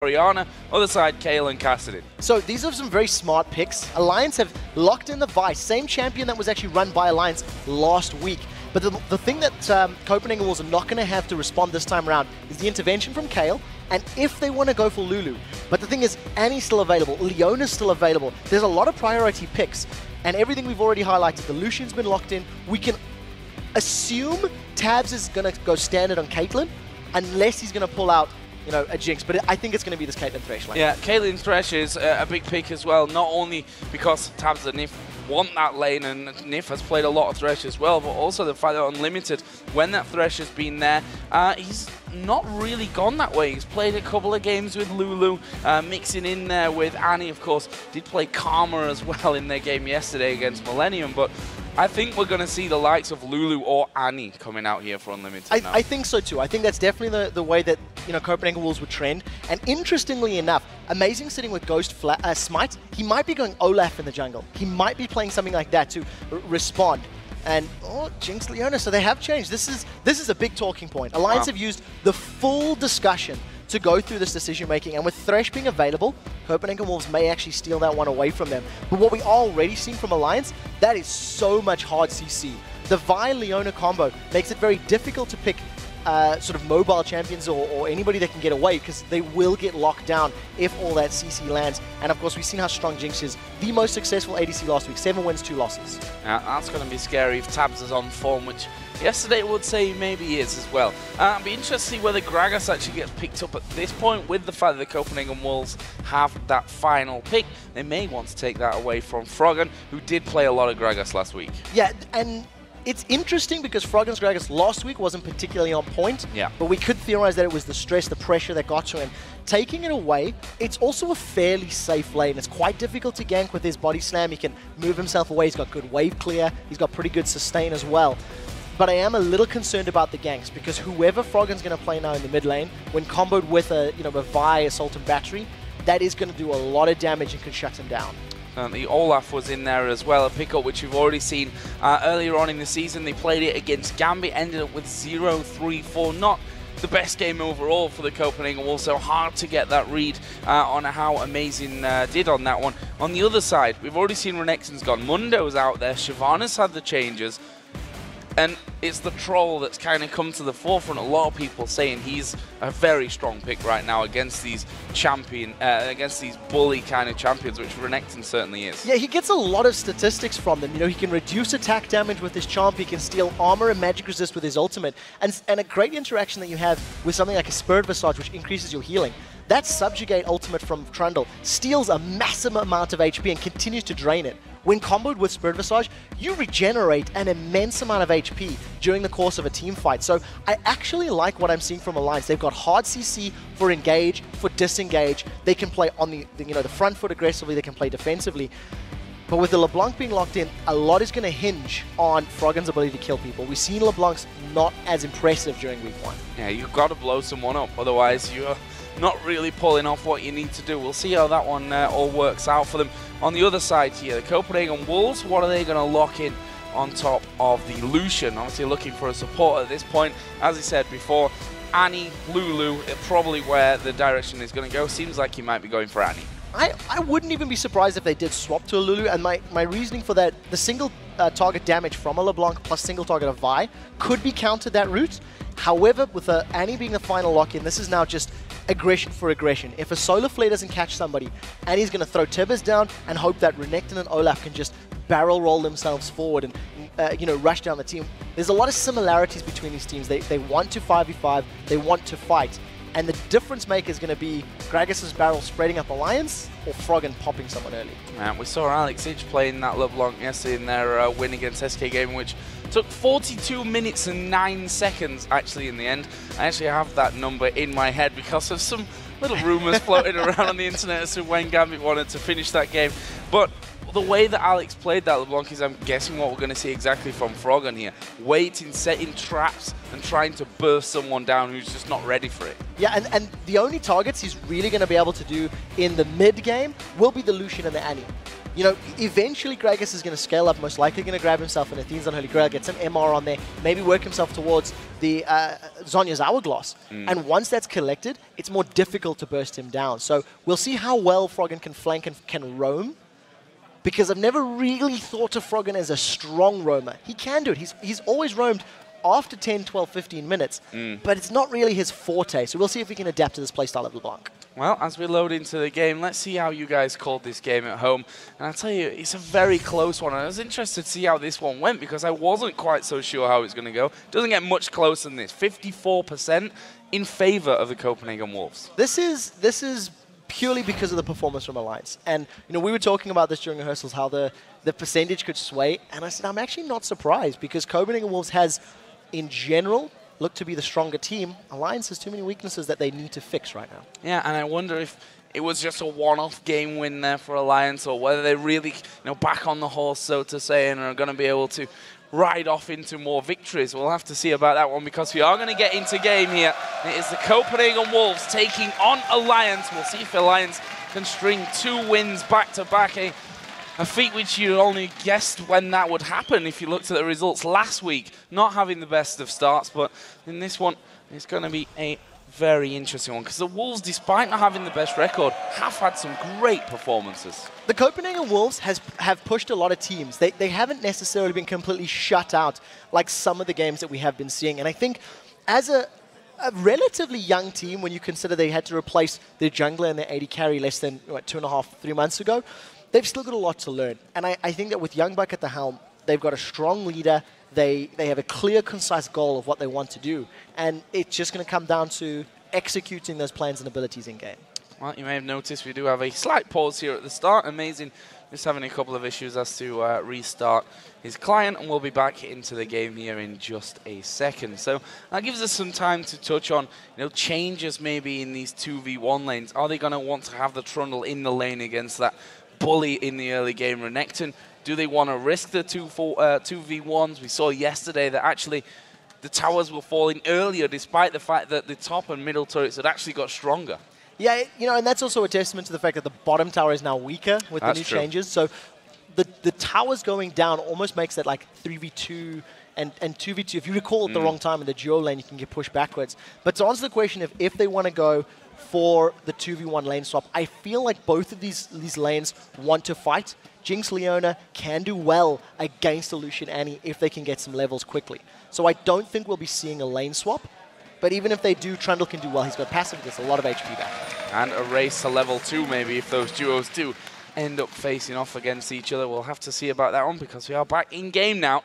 Oriana, other side, Kale and Cassidy. So these are some very smart picks. Alliance have locked in the Vice, same champion that was actually run by Alliance last week. But the thing that Copenhagen Wolves are not going to have to respond this time around is the intervention from Kale, and if they want to go for Lulu. But the thing is, Annie's still available, Leona's still available. There's a lot of priority picks, and everything we've already highlighted, the Lucian's been locked in. We can assume Tabzz is going to go standard on Caitlyn, unless he's going to pull out a Jinx, but I think it's going to be this Caitlyn Thresh lane. Yeah, Caitlyn Thresh is a big pick as well, not only because Tabzz and Nyph want that lane, and Nyph has played a lot of Thresh as well, but also the fact that Unlimited, when that Thresh has been there, he's not really gone that way. He's played a couple of games with Lulu, mixing in there with Annie, of course. Did play Karma as well in their game yesterday against Millennium, but I think we're going to see the likes of Lulu or Annie coming out here for Unlimited now. I think so too. I think that's definitely the way that Copenhagen Wolves would trend. And interestingly enough, Amazing sitting with Ghost Smite, he might be going Olaf in the jungle. He might be playing something like that to respond. And Jinx Leona, so they have changed. This is a big talking point. Alliance have used the full discussion to go through this decision making, and with Thresh being available, Copenhagen Wolves may actually steal that one away from them. But what we already seen from Alliance, that is so much hard CC. The Vi Leona combo makes it very difficult to pick sort of mobile champions or anybody that can get away, because they will get locked down if all that CC lands. And of course, we've seen how strong Jinx is. The most successful ADC last week, 7 wins, 2 losses. That's going to be scary if Tabzz is on form, which yesterday would say maybe he is as well. It'll be interesting to see whether Gragas actually gets picked up at this point. With the fact that the Copenhagen Wolves have that final pick, they may want to take that away from Froggen, who did play a lot of Gragas last week. Yeah, and it's interesting because Froggen's Gragas last week wasn't particularly on point, but we could theorize that it was the stress, the pressure that got to him. Taking it away, it's also a fairly safe lane. It's quite difficult to gank with his body slam. He can move himself away. He's got good wave clear. He's got pretty good sustain as well. But I am a little concerned about the ganks, because whoever Froggen's going to play now in the mid lane, when comboed with a Vi, Assault and Battery, that is going to do a lot of damage and can shut him down. The Olaf was in there as well, a pickup which we've already seen earlier on in the season. They played it against Gambit, ended up with 0-3-4. Not the best game overall for the Copenhagen Wolves, so hard to get that read on how Amazing did on that one. On the other side, we've already seen Renekton's gone. Mundo's out there. Shyvana's had the changes. And it's the Troll that's kind of come to the forefront. A lot of people saying he's a very strong pick right now against these against these bully kind of champions, which Renekton certainly is. Yeah, he gets a lot of statistics from them. He can reduce attack damage with his Champ, he can steal armor and magic resist with his ultimate, and a great interaction that you have with something like a Spirit Visage, which increases your healing. That Subjugate ultimate from Trundle steals a massive amount of HP and continues to drain it. When comboed with Spirit Visage, you regenerate an immense amount of HP during the course of a team fight. So I actually like what I'm seeing from Alliance. They've got hard CC for engage, for disengage. They can play on the front foot aggressively. They can play defensively. But with the LeBlanc being locked in, a lot is going to hinge on Froggen's ability to kill people. We've seen LeBlanc's not as impressive during week 1. Yeah, you've got to blow someone up, otherwise you're not really pulling off what you need to do. We'll see how that one all works out for them. On the other side here, the Copenhagen Wolves, what are they going to lock in on top of the Lucian? Obviously looking for a support at this point. As I said before, Annie, Lulu, probably where the direction is going to go. Seems like he might be going for Annie. I wouldn't even be surprised if they did swap to a Lulu, and my reasoning for that, the single target damage from a LeBlanc plus single target of Vi could be countered that route. However, with Annie being the final lock-in, this is now just aggression for aggression. If a Solar Flare doesn't catch somebody, Annie's going to throw Tabzz down and hope that Renekton and Olaf can just barrel roll themselves forward and rush down the team. There's a lot of similarities between these teams. They want to 5v5, they want to fight. And the difference maker is going to be Gragas' barrel spreading up Alliance or Froggen popping someone early. We saw Alex Itch playing that LeBlanc yesterday in their win against SK Gaming, which took 42 minutes and 9 seconds actually in the end. I actually have that number in my head because of some little rumors floating around on the internet as to when Gambit wanted to finish that game. But the way that Alex played that LeBlanc is, I'm guessing, what we're going to see exactly from Froggen here. Waiting, setting traps, and trying to burst someone down who's just not ready for it. Yeah, and the only targets he's really going to be able to do in the mid-game will be the Lucian and the Annie. Eventually Gragas is going to scale up, most likely going to grab himself an Athene's Unholy Grail, get some MR on there, maybe work himself towards the Zhonya's Hourglass. And once that's collected, it's more difficult to burst him down. So we'll see how well Froggen can flank and can roam, because I've never really thought of Froggen as a strong roamer. He can do it. He's always roamed after 10, 12, 15 minutes, but it's not really his forte. So we'll see if he can adapt to this playstyle of LeBlanc. Well, as we load into the game, let's see how you guys called this game at home. And I'll tell you, it's a very close one. And I was interested to see how this one went, because I wasn't quite so sure how it's going to go. It doesn't get much closer than this. 54% in favor of the Copenhagen Wolves. This is purely because of the performance from Alliance. And we were talking about this during rehearsals, how the percentage could sway. And I said, I'm actually not surprised, because Copenhagen Wolves has, in general, look to be the stronger team. Alliance has too many weaknesses that they need to fix right now. Yeah, and I wonder if it was just a one-off game win there for Alliance, or whether they really, back on the horse, so to say, and are going to be able to ride off into more victories. We'll have to see about that one, because we are going to get into game here. It is the Copenhagen Wolves taking on Alliance. We'll see if Alliance can string 2 wins back-to-back. A feat which you only guessed when that would happen if you looked at the results last week. Not having the best of starts, but in this one, it's going to be a very interesting one, because the Wolves, despite not having the best record, have had some great performances. The Copenhagen Wolves have pushed a lot of teams. They haven't necessarily been completely shut out like some of the games that we have been seeing. And I think as a relatively young team, when you consider they had to replace their jungler and their AD carry less than 2.5, 3 months ago, they've still got a lot to learn. And I think that with YoungBuck at the helm, they've got a strong leader. They have a clear, concise goal of what they want to do. And it's just going to come down to executing those plans and abilities in game. Well, you may have noticed we do have a slight pause here at the start. Amazing. Just having a couple of issues as to restart his client, and we'll be back into the game here in just a second. So that gives us some time to touch on changes maybe in these 2v1 lanes. Are they going to want to have the Trundle in the lane against that bully in the early game, Renekton? Do they want to risk the 2v1s? We saw yesterday that actually the towers were falling earlier, despite the fact that the top and middle turrets had actually got stronger. Yeah, and that's also a testament to the fact that the bottom tower is now weaker with the new changes. So the towers going down almost makes it like 3v2 and 2v2. If you recall at the wrong time in the duo lane, you can get pushed backwards. But to answer the question, if they want to go for the 2v1 lane swap, I feel like both of these lanes want to fight. Jinx Leona can do well against the Lucian Annie if they can get some levels quickly. So I don't think we'll be seeing a lane swap. But even if they do, Trundle can do well. He's got passive, gets a lot of HP back. And a race to level 2 maybe if those duos do end up facing off against each other. We'll have to see about that one, because we are back in game now.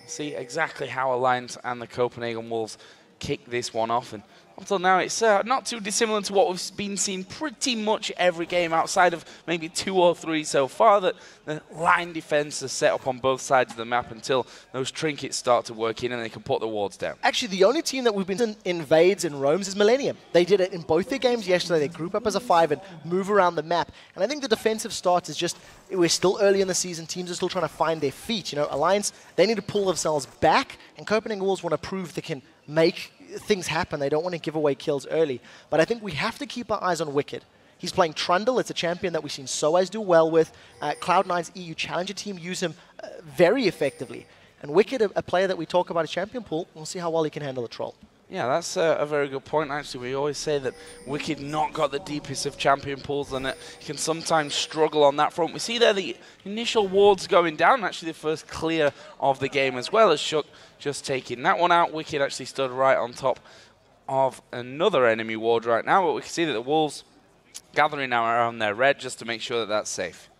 See exactly how Alliance and the Copenhagen Wolves kick this one off. And up till now, it's not too dissimilar to what we've been seeing pretty much every game, outside of maybe 2 or 3 so far, that the line defense is set up on both sides of the map until those trinkets start to work in and they can put the wards down. Actually, the only team that we've been invades and roams is Millennium. They did it in both their games yesterday. They group up as a 5 and move around the map. And I think the defensive start is just, we're still early in the season. Teams are still trying to find their feet. Alliance, they need to pull themselves back, and Copenhagen Wolves want to prove they can make things happen. They don't want to give away kills early. But I think we have to keep our eyes on Wickd. He's playing Trundle. It's a champion that we've seen Soaz do well with. Cloud9's EU Challenger team use him very effectively. And Wickd, a player that we talk about as champion pool, we'll see how well he can handle the troll. Yeah, that's a very good point, actually. We always say that Wickd not got the deepest of champion pools, and that he can sometimes struggle on that front. We see there the initial wards going down, actually the first clear of the game, as well as Shook just taking that one out. Wickd actually stood right on top of another enemy ward right now, but we can see that the Wolves gathering now around their red just to make sure that that's safe.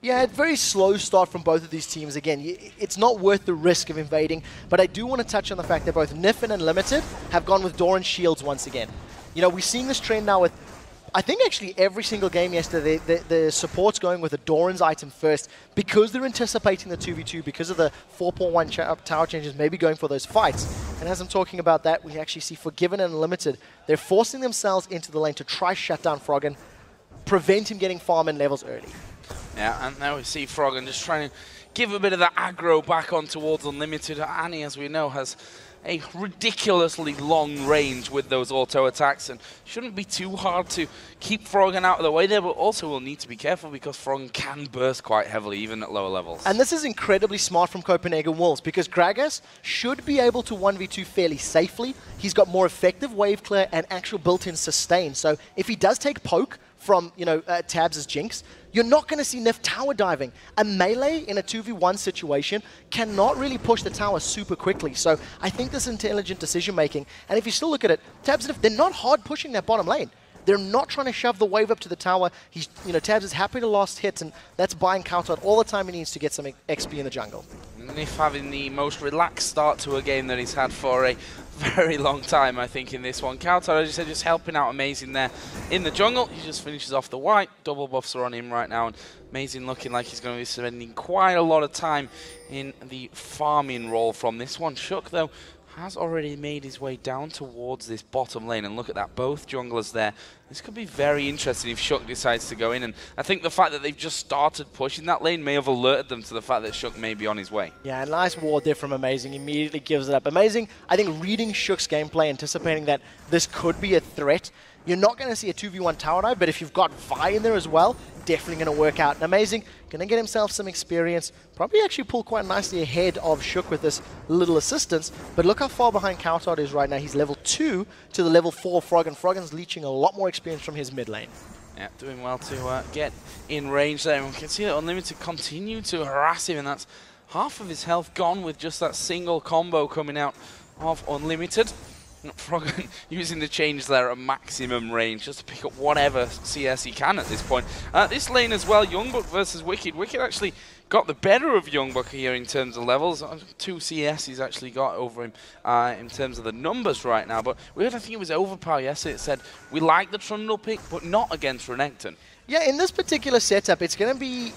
Yeah, a very slow start from both of these teams. Again, it's not worth the risk of invading, but I do want to touch on the fact that both Nyph and Unlimited have gone with Doran Shields once again. We're seeing this trend now with, I think actually every single game yesterday, the support's going with a Doran's item first, because they're anticipating the 2v2, because of the 4.1 tower changes, maybe going for those fights. And as I'm talking about that, we actually see Forgiven and Unlimited. They're forcing themselves into the lane to try shut down Froggen, prevent him getting farm and levels early. Yeah, and now we see Froggen just trying to give a bit of that aggro back on towards Unlimited. Annie, as we know, has a ridiculously long range with those auto attacks, and shouldn't be too hard to keep Froggen out of the way there, but also will need to be careful because Froggen can burst quite heavily even at lower levels. And this is incredibly smart from Copenhagen Wolves because Gragas should be able to 1v2 fairly safely. He's got more effective wave clear and actual built-in sustain. So if he does take poke from, Tabzz' Jinx, you're not going to see Nyph tower diving. A melee in a 2v1 situation cannot really push the tower super quickly. So I think this is intelligent decision making. And if you still look at it, Tabzz and Nyph, they're not hard pushing that bottom lane. They're not trying to shove the wave up to the tower. He's, Tabzz is happy to last hits, and that's buying cowTard all the time he needs to get some XP in the jungle. Nyph having the most relaxed start to a game that he's had for a very long time, I think, in this one. cowTard, as you said, just helping out Amazing there in the jungle. He just finishes off the white. Double buffs are on him right now, and Amazing looking like he's going to be spending quite a lot of time in the farming role from this one. Shook, though, has already made his way down towards this bottom lane, and look at that, both junglers there. This could be very interesting if Shook decides to go in, and I think the fact that they've just started pushing that lane may have alerted them to the fact that Shook may be on his way. Yeah, nice ward there from Amazing, immediately gives it up. Amazing, I think, reading Shook's gameplay, anticipating that this could be a threat. You're not going to see a 2v1 tower dive, but if you've got Vi in there as well, definitely going to work out. And Amazing, going to get himself some experience, probably actually pull quite nicely ahead of Shook with this little assistance. But look how far behind cowTard is right now. He's level 2 to the level 4 Froggen. Froggen's leeching a lot more experience from his mid lane. Yeah, doing well to get in range there. And we can see that Unlimited continue to harass him, and that's half of his health gone with just that single combo coming out of Unlimited. Froggen using the change there at maximum range just to pick up whatever CS he can at this point. This lane as well, YoungBuck versus Wickd. Wickd actually got the better of YoungBuck here in terms of levels. 2 CS he's actually got over him in terms of the numbers right now. But we heard, I think it was Overpower yesterday, it said, we like the Trundle pick, but not against Renekton. Yeah, in this particular setup, it's going to be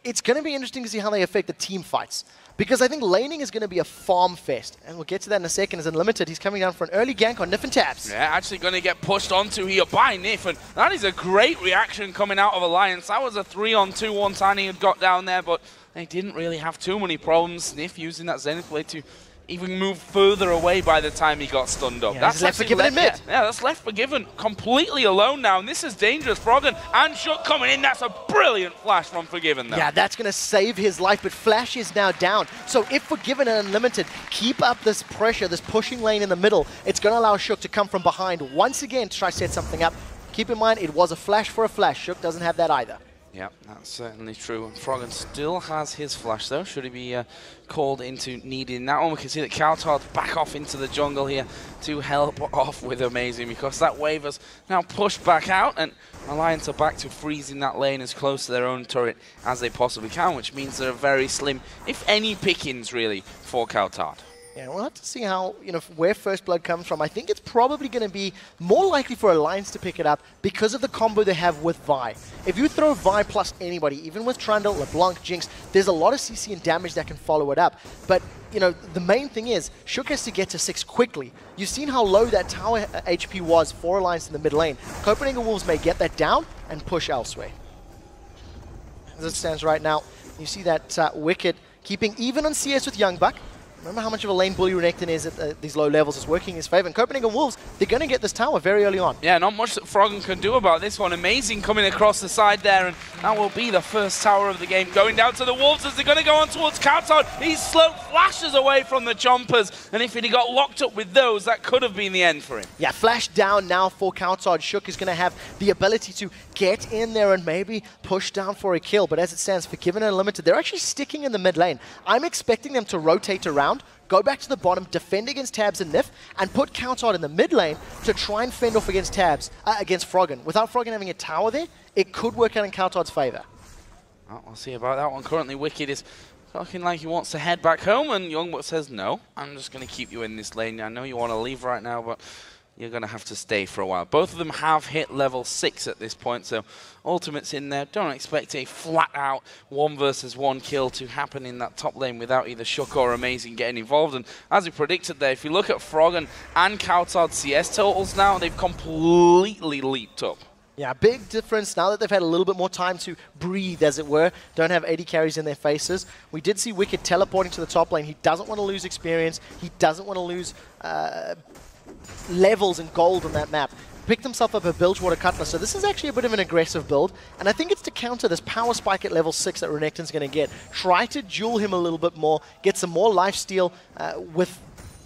interesting to see how they affect the team fights. Because I think laning is going to be a farm fest. And we'll get to that in a second as Unlimited. He's coming down for an early gank on Nyph and Tabzz. Yeah, actually going to get pushed onto here by Nyph. And that is a great reaction coming out of Alliance. That was a 3-on-2 one time he had got down there, but they didn't really have too many problems. Nyph using that Zenith Blade to even move further away by the time he got stunned up. Yeah, that's left Forgiven in mid. Yeah, that's left Forgiven completely alone now, and this is dangerous. Froggen and Shook coming in. That's a brilliant flash from Forgiven, though. Yeah, that's going to save his life, but Flash is now down. So if Forgiven and Unlimited keep up this pressure, this pushing lane in the middle, it's going to allow Shook to come from behind once again to try to set something up. Keep in mind, it was a flash for a flash. Shook doesn't have that either. Yeah, that's certainly true. And Froggen still has his flash, though, should he be called into needing that one. We can see that cowTard's back off into the jungle here to help off with Amazing, because that wave has now pushed back out, and Alliance are back to freezing that lane as close to their own turret as they possibly can, which means they're very slim, if any, pickings, really, for cowTard. Yeah, we'll have to see how, where First Blood comes from. I think it's probably going to be more likely for Alliance to pick it up because of the combo they have with Vi. If you throw Vi plus anybody, even with Trundle, LeBlanc, Jinx, there's a lot of CC and damage that can follow it up. But, the main thing is, Shook has to get to 6 quickly. You've seen how low that tower HP was for Alliance in the mid lane. Copenhagen Wolves may get that down and push elsewhere. As it stands right now, you see that Wickd keeping even on CS with YoungBuck. Remember how much of a lane bully Renekton is at these low levels. It's working in his favor. And Copenhagen Wolves, they're going to get this tower very early on. Yeah, not much that Froggen can do about this one. Amazing coming across the side there, and that will be the first tower of the game. Going down to the Wolves as they're going to go on towards cowTard. He slow flashes away from the chompers, and if he got locked up with those, that could have been the end for him. Yeah, flash down now for cowTard. Shook is going to have the ability to get in there and maybe push down for a kill. But as it stands, Forgiven and Unlimited, they're actually sticking in the mid lane. I'm expecting them to rotate around, go back to the bottom, defend against Tabzz and Nyph, and put cowTard in the mid lane to try and fend off against against Froggen. Without Froggen having a tower there, it could work out in cowTard's favor. Well, we'll see about that one. Currently, Wickd is talking like he wants to head back home, and YoungBuck says, no, I'm just going to keep you in this lane. I know you want to leave right now, but you're going to have to stay for a while. Both of them have hit level 6 at this point, so ultimate's in there. Don't expect a flat-out 1 versus 1 kill to happen in that top lane without either Shook or Amazing getting involved. And as we predicted there, if you look at Froggen and cowTard CS totals now, they've completely leaped up. Yeah, big difference now that they've had a little bit more time to breathe, as it were. Don't have 80 carries in their faces. We did see Wickd teleporting to the top lane. He doesn't want to lose experience. He doesn't want to lose levels and gold on that map. Picked himself up a Bilgewater Cutlass, so this is actually a bit of an aggressive build, and I think it's to counter this power spike at level 6 that Renekton's going to get. Try to duel him a little bit more, get some more lifesteal with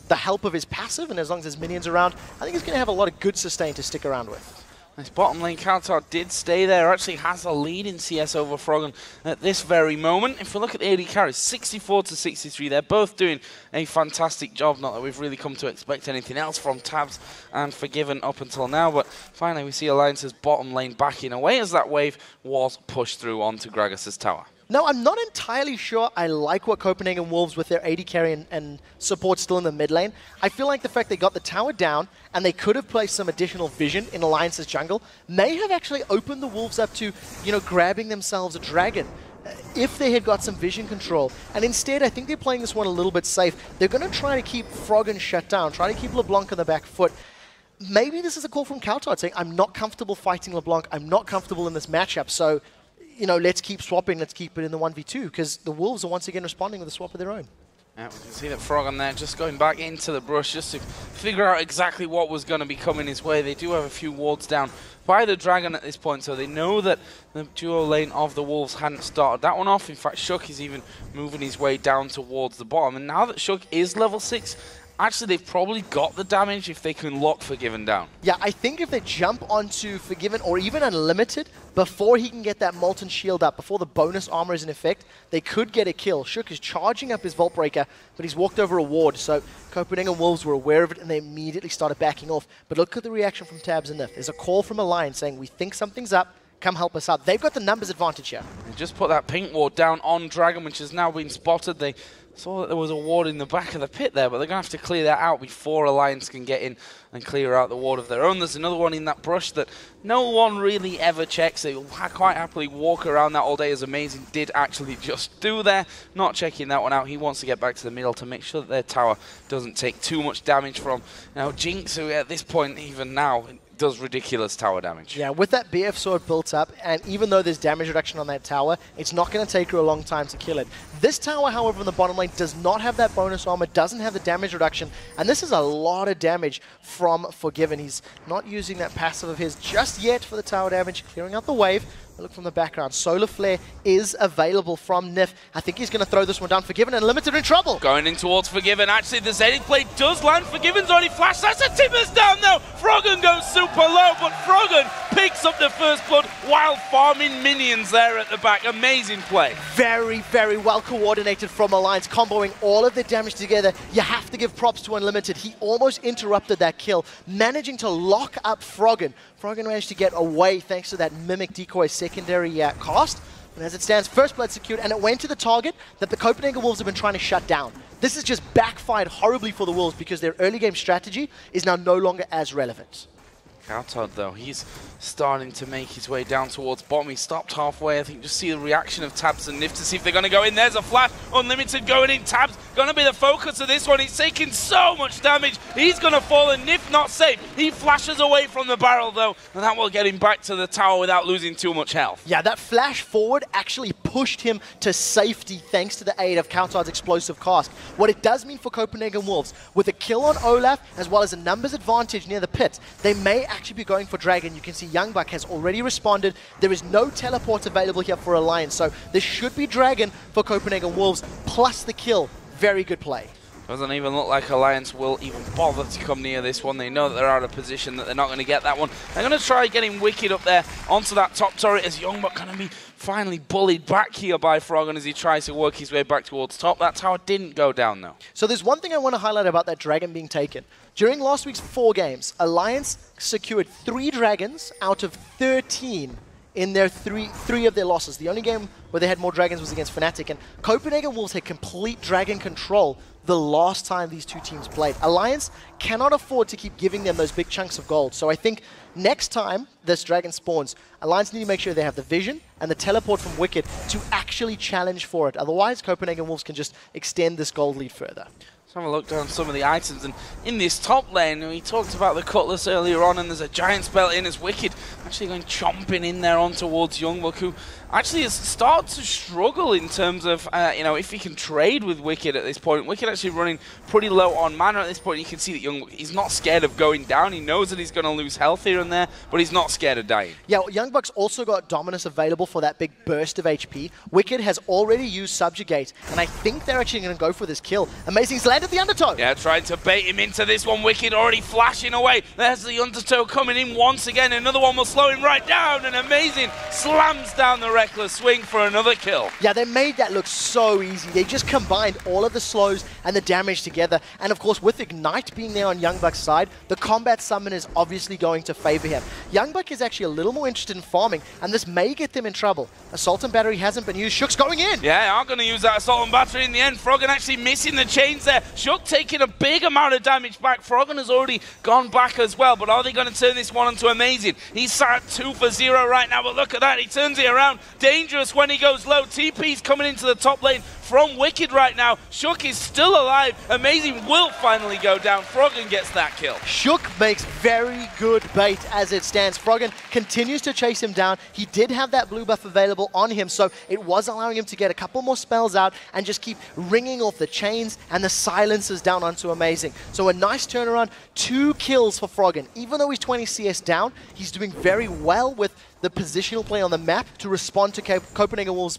the help of his passive, and as long as there's minions around, I think he's going to have a lot of good sustain to stick around with. This bottom lane cowTard did stay there, actually has a lead in CS over Froggen at this very moment. If we look at the AD carries, 64 to 63, they're both doing a fantastic job. Not that we've really come to expect anything else from Tabzz and Forgiven up until now, but finally we see Alliance's bottom lane backing away as that wave was pushed through onto Gragas' tower. No, I'm not entirely sure I like what Copenhagen Wolves with their AD carry and support still in the mid lane. I feel like the fact they got the tower down and they could have placed some additional vision in Alliance's jungle may have actually opened the Wolves up to, you know, grabbing themselves a dragon if they had got some vision control. And instead, I think they're playing this one a little bit safe. They're going to try to keep Froggen shut down, try to keep LeBlanc on the back foot. Maybe this is a call from cowTard saying, I'm not comfortable fighting LeBlanc, I'm not comfortable in this matchup, so you know, let's keep swapping, let's keep it in the 1v2, because the Wolves are once again responding with a swap of their own. Yeah, we can see that Froggen there just going back into the brush just to figure out exactly what was going to be coming his way. They do have a few wards down by the Dragon at this point, so they know that the duo lane of the Wolves hadn't started that one off. In fact, Shook is even moving his way down towards the bottom. And now that Shook is level 6, actually, they've probably got the damage if they can lock Forgiven down. Yeah, I think if they jump onto Forgiven or even Unlimited before he can get that Molten Shield up, before the bonus armor is in effect, they could get a kill. Shook is charging up his Vault Breaker, but he's walked over a ward, so Copenhagen Wolves were aware of it and they immediately started backing off. But look at the reaction from Tabzz and Nyph. There's a call from Alliance saying, we think something's up, come help us out. They've got the numbers advantage here. They just put that pink ward down on Dragon, which has now been spotted. They saw that there was a ward in the back of the pit there, but they're going to have to clear that out before Alliance can get in and clear out the ward of their own. There's another one in that brush that no one really ever checks. They will quite happily walk around that all day, as Amazing did actually just do there. Not checking that one out. He wants to get back to the middle to make sure that their tower doesn't take too much damage from Jinx, who at this point, even now, does ridiculous tower damage. Yeah, with that BF sword built up, and even though there's damage reduction on that tower, it's not going to take her a long time to kill it. This tower, however, in the bottom lane does not have that bonus armor, doesn't have the damage reduction, and this is a lot of damage from Forgiven. He's not using that passive of his just yet for the tower damage, clearing out the wave. Look from the background. Solar Flare is available from Nyph. I think he's going to throw this one down. Forgiven and Limited in trouble. Going in towards Forgiven. Actually, the Zenith Blade does land. Forgiven's already flashed. That's a Timbers down though. Froggen goes super low, but Froggen picks up the first blood while farming minions there at the back. Amazing play. Very, very well coordinated from Alliance, comboing all of their damage together. You have to give props to Unlimited. He almost interrupted that kill, managing to lock up Froggen. Froggen managed to get away thanks to that Mimic Decoy secondary cast. And as it stands, first blood secured, and it went to the target that the Copenhagen Wolves have been trying to shut down. This has just backfired horribly for the Wolves because their early game strategy is now no longer as relevant. cowTard though, he's starting to make his way down towards bottom. He stopped halfway. I think just see the reaction of Tabzz and Nyph to see if they're going to go in. There's a flash. Unlimited going in. Tabzz going to be the focus of this one. He's taking so much damage. He's going to fall, and Nyph not safe. He flashes away from the barrel though, and that will get him back to the tower without losing too much health. Yeah, that flash forward actually pushed him to safety thanks to the aid of cowTard's explosive cast. What it does mean for Copenhagen Wolves, with a kill on Olaf as well as a numbers advantage near the pit, they may actually be going for Dragon. You can see YoungBuck has already responded. There is no teleport available here for Alliance, so this should be Dragon for Copenhagen Wolves, plus the kill. Very good play. Doesn't even look like Alliance will even bother to come near this one. They know that they're out of position, that they're not going to get that one. They're going to try getting Wickd up there onto that top turret as YoungBuck going to be finally bullied back here by Froggen as he tries to work his way back towards top. That tower didn't go down though. So there's one thing I want to highlight about that Dragon being taken. During last week's 4 games, Alliance secured 3 Dragons out of 13 in their three of their losses. The only game where they had more Dragons was against Fnatic, and Copenhagen Wolves had complete Dragon control the last time these two teams played. Alliance cannot afford to keep giving them those big chunks of gold, so I think next time this Dragon spawns, Alliance need to make sure they have the vision and the teleport from Wickd to actually challenge for it. Otherwise, Copenhagen Wolves can just extend this gold lead further. Let's have a look down some of the items, and in this top lane, we talked about the Cutlass earlier on, and there's a giant spell in as Wickd actually going chomping in there on towards YoungBuck, who actually has started to struggle in terms of, you know, if he can trade with Wickd at this point. Wickd actually running pretty low on mana at this point. You can see that YoungBuck, he's not scared of going down. He knows that he's going to lose health here and there, but he's not scared of dying. Yeah, well, YoungBuck's also got Dominus available for that big burst of HP. Wickd has already used Subjugate, and I think they're actually going to go for this kill. Amazing's landed the Undertow. Yeah, trying to bait him into this one. Wickd already flashing away. There's the Undertow coming in once again. Another one will slow him right down, and Amazing slams down the Reckless Swing for another kill. Yeah, they made that look so easy. They just combined all of the slows and the damage together. And of course, with Ignite being there on YoungBuck's side, the combat summon is obviously going to favor him. YoungBuck is actually a little more interested in farming, and this may get them in trouble. Assault and Battery hasn't been used. Shook's going in. Yeah, they are going to use that Assault and Battery in the end. Froggen actually missing the chains there. Shook taking a big amount of damage back. Froggen has already gone back as well, but are they going to turn this one into Amazing? He's sat 2 for 0 right now, but look at that. He turns it around. Dangerous when he goes low. TP's coming into the top lane from Wickd right now. Shook is still alive. Amazing will finally go down. Froggen gets that kill. Shook makes very good bait as it stands. Froggen continues to chase him down. He did have that blue buff available on him, so it was allowing him to get a couple more spells out and just keep ringing off the chains and the silencers down onto Amazing. So a nice turnaround, 2 kills for Froggen. Even though he's 20 CS down, he's doing very well with the positional play on the map to respond to Copenhagen Wolves'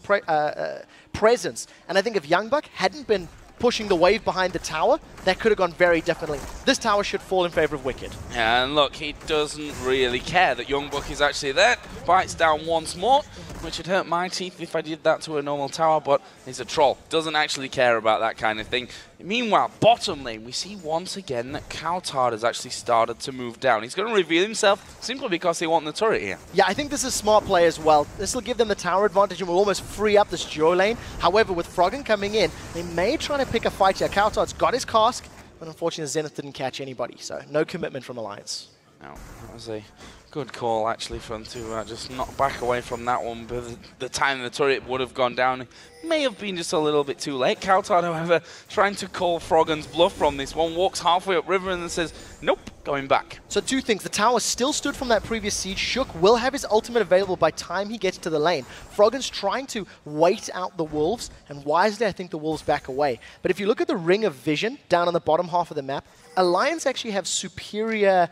presence. And I think if YoungBuck hadn't been pushing the wave behind the tower, that could have gone very differently. This tower should fall in favor of Wickd. Yeah, and look, he doesn't really care that YoungBuck is actually there. Bites down once more, which would hurt my teeth if I did that to a normal tower, but he's a troll. Doesn't actually care about that kind of thing. Meanwhile, bottom lane, we see once again that cowTard has actually started to move down. He's going to reveal himself simply because they want the turret here. Yeah, I think this is smart play as well. This will give them the tower advantage and will almost free up this duo lane. However, with Froggen coming in, they may try to pick a fight here. cowTard's got his cask, but unfortunately Zenith didn't catch anybody, so no commitment from Alliance. No, that was a good call actually for him to just not back away from that one, but the time the turret would have gone down may have been just a little bit too late. cowTard, however, trying to call Froggen's bluff from this one, walks halfway up river and then says, nope, going back. So 2 things. The tower still stood from that previous siege. Shook will have his ultimate available by time he gets to the lane. Froggen's trying to wait out the Wolves, and wisely I think the Wolves back away. But if you look at the Ring of Vision down on the bottom half of the map, Alliance actually have superior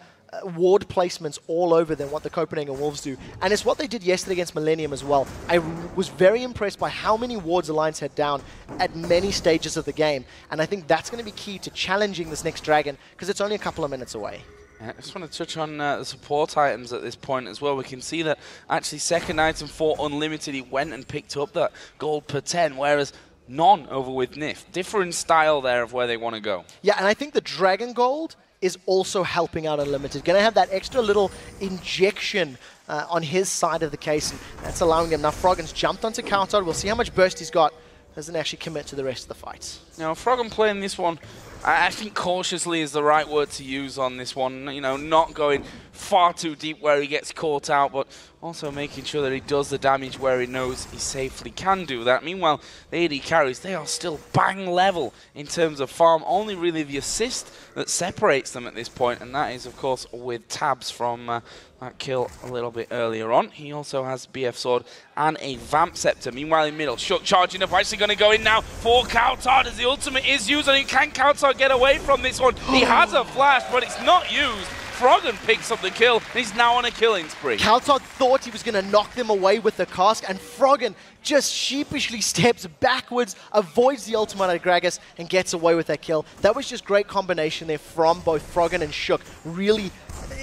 ward placements all over than what the Copenhagen Wolves do. And it's what they did yesterday against Millennium as well. I was very impressed by how many wards Alliance had down at many stages of the game. And I think that's going to be key to challenging this next dragon, because it's only a couple of minutes away. I just want to touch on the support items at this point as well. We can see that actually second item for Unlimited, he went and picked up that gold per 10, whereas none over with Nyph. Different style there of where they want to go. Yeah, and I think the Dragon Gold is also helping out Unlimited. Going to have that extra little injection on his side of the case, and that's allowing him. Now Froggen's jumped onto cowTard. We'll see how much burst he's got. Doesn't actually commit to the rest of the fight. Now, Froggen playing this one, I think cautiously is the right word to use on this one. You know, not going far too deep where he gets caught out, but also making sure that he does the damage where he knows he safely can do that. Meanwhile, the AD carries, they are still bang level in terms of farm. Only really the assist that separates them at this point, and that is, of course, with Tabzz from that kill a little bit earlier on. He also has BF Sword and a Vamp Scepter. Meanwhile, in middle, Shook charging up, actually going to go in now for cowTard as the ultimate is used, and can cowTard get away from this one? He has a flash, but it's not used. Froggen picks up the kill, and he's now on a killing spree. cowTard thought he was going to knock them away with the cask, and Froggen just sheepishly steps backwards, avoids the ultimate at Gragas, and gets away with that kill. That was just great combination there from both Froggen and Shook, really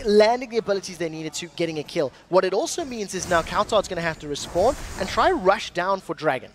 landing the abilities they needed to, getting a kill. What it also means is now cowTard's going to have to respawn and try to rush down for Dragon.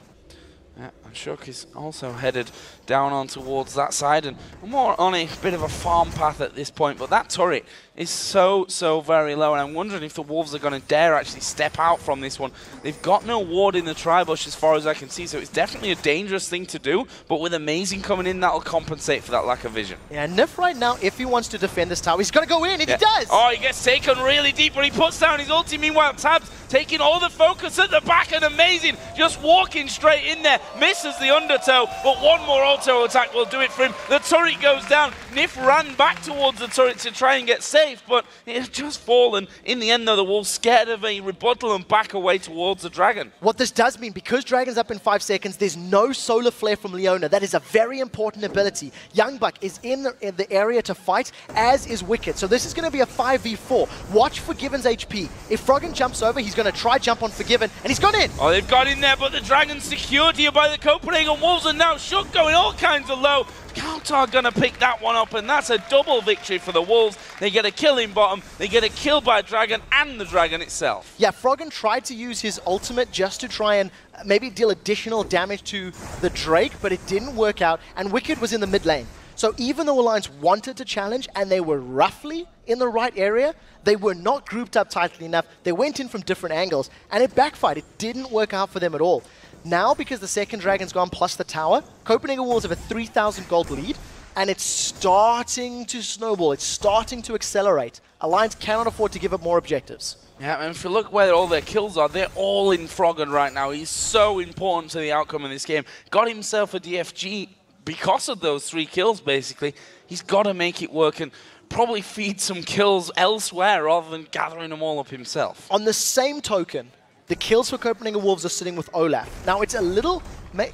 Yeah, and Shook is also headed down on towards that side and more on a bit of a farm path at this point, but that turret is so very low, and I'm wondering if the Wolves are going to dare actually step out from this one. They've got no ward in the tri-bush as far as I can see, so it's definitely a dangerous thing to do, but with Amazing coming in, that'll compensate for that lack of vision. Yeah, Nyph right now, if he wants to defend this tower, he's got to go in, and he does! Oh, he gets taken really deep, but he puts down his ulti. Meanwhile, Tabzz taking all the focus at the back, and Amazing just walking straight in there, misses the undertow, but one more auto attack will do it for him. The turret goes down. Nyph ran back towards the turret to try and get safe, but it had just fallen. In the end, though, the Wolves scared of a rebuttal and back away towards the Dragon. What this does mean, because Dragon's up in 5 seconds, there's no solar flare from Leona. That is a very important ability. YoungBuck is in the area to fight, as is Wickd. So this is going to be a 5v4. Watch Forgiven's HP. If Froggen jumps over, he's going to try jump on Forgiven, and he's gone in. Oh, they've got in there, but the Dragon's secured here by the Copenhagen Wolves, and now Shook going all kinds of low. cowTard going to pick that one up, and that's a double victory for the Wolves. They get a kill in bottom, they get a kill by Dragon and the Dragon itself. Yeah, Froggen tried to use his ultimate just to try and maybe deal additional damage to the Drake, but it didn't work out, and Wickd was in the mid lane. So even though Alliance wanted to challenge, and they were roughly in the right area, they were not grouped up tightly enough. They went in from different angles, and it backfired. It didn't work out for them at all. Now, because the second Dragon's gone plus the tower, Copenhagen Wolves have a 3,000 gold lead, and it's starting to snowball. It's starting to accelerate. Alliance cannot afford to give up more objectives. Yeah, and if you look where all their kills are, they're all in Froggen right now. He's so important to the outcome of this game. Got himself a DFG because of those 3 kills, basically. He's got to make it work and probably feed some kills elsewhere rather than gathering them all up himself. On the same token, the kills for Copenhagen Wolves are sitting with Olaf. Now, it's a little,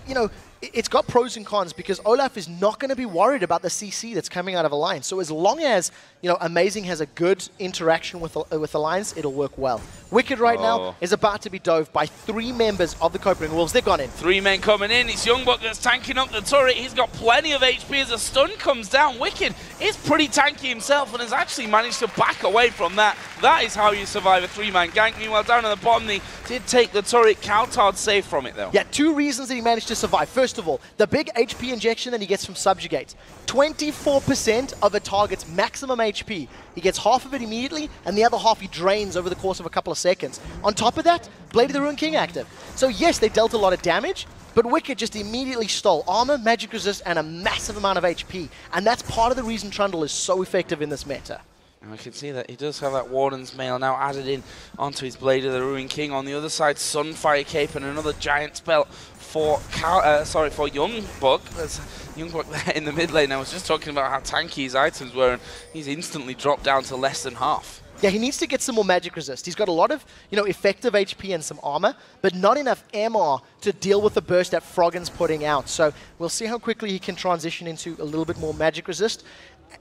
you know, it's got pros and cons because Olaf is not going to be worried about the CC that's coming out of Alliance. So as long as, you know, Amazing has a good interaction with Alliance, it'll work well. Wickd right now is about to be dove by 3 members of the Copenhagen Wolves. They've gone in. 3 men coming in. It's YoungBuck that's tanking up the turret. He's got plenty of HP as a stun comes down. Wickd is pretty tanky himself and has actually managed to back away from that. That is how you survive a 3-man gank. Meanwhile, down at the bottom, they did take the turret. cowTard safe from it, though. Yeah, 2 reasons that he managed to survive. First of all, the big HP injection that he gets from Subjugate. 24% of a target's maximum HP. He gets half of it immediately, and the other half he drains over the course of a couple of seconds. On top of that, Blade of the Ruined King active. So yes, they dealt a lot of damage, but Wickd just immediately stole armor, magic resist, and a massive amount of HP. And that's part of the reason Trundle is so effective in this meta. And we can see that he does have that Warden's Mail now added in onto his Blade of the Ruined King. On the other side, Sunfire Cape and another giant spell for YoungBuck. There's YoungBuck there in the mid lane. I was just talking about how tanky his items were, and he's instantly dropped down to less than half. Yeah, he needs to get some more magic resist. He's got a lot of, you know, effective HP and some armor, but not enough MR to deal with the burst that Froggen's putting out. So we'll see how quickly he can transition into a little bit more magic resist.